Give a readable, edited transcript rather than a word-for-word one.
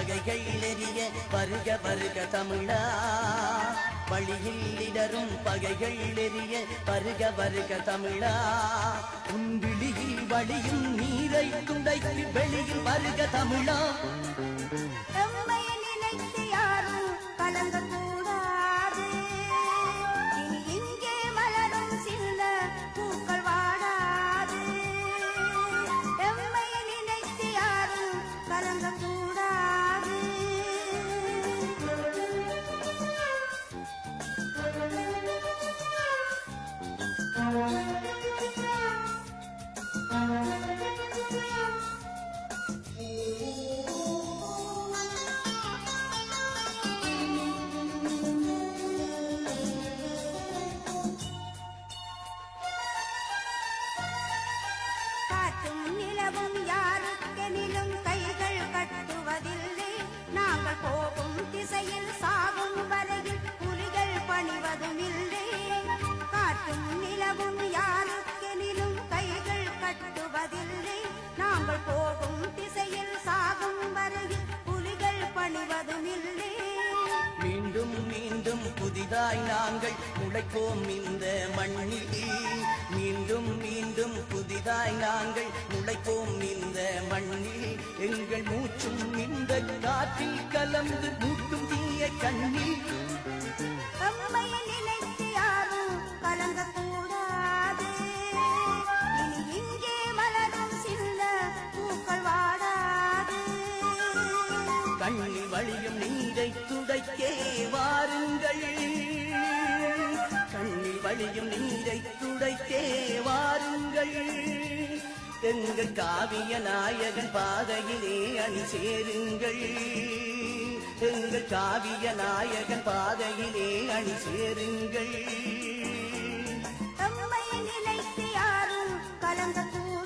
பகைகள் எரிய வருக வருக தமிழா. வழியில் இடரும் பகைகள் எரிய வருக வருக தமிழா. உன் விழியில் வழியும் நீரை துடைத்து வெளியில் வருக தமிழா. நினைத்து யாரும் கலங்கக்கூடாது. இனி இங்கே மலரும் சின்ன பூக்கள் வாடாது. எம்மையை நினைத்து யாரும் கலங்கக்கூடாது. காற்றும் நிலவும் யாருக்கெனிலும் கைகள் கட்டுவதில்லை. நாங்கள் போகும் திசையில் சாகும் வரையில் புலிகள் பணிவதும் இல்லை. காற்றும் நிலவும் யாருக்கெனிலும் கைகள் கட்டுவதில்லை. நாங்கள் போகும் திசையில் சாகும் வரையில் புலிகள் பணிவதும் இல்லை. மீண்டும் மீண்டும் புதிதாய் நாங்கள் முளைப்போம் இந்த மண்ணில். மீண்டும் மீண்டும் புதிதாய் நாங்கள் முளைப்போம் இந்த மண்ணில். எங்கள் மூச்சும் இந்த காற்றில் கலந்து மூட்டும் தீய கண்ணில். எம்மையை நினைத்து யாரும் கலங்கக்கூடாது. இனி இங்கே மலரும் சின்ன பூக்கள் வாடாது. கண்ணில் வழியும் நீரை துடைக்கே வாருங்கள். கண்ணில் வழியும் நீரை துடைக்கே வாருங்கள். எங்கள் காவிய நாயகன் பாதையிலே அணி சேருங்கள். எங்கள் காவிய நாயகன் பாதையிலே அணி சேருங்கள். எம்மையை நினைத்து யாரும் கலங்கக்கூடாது.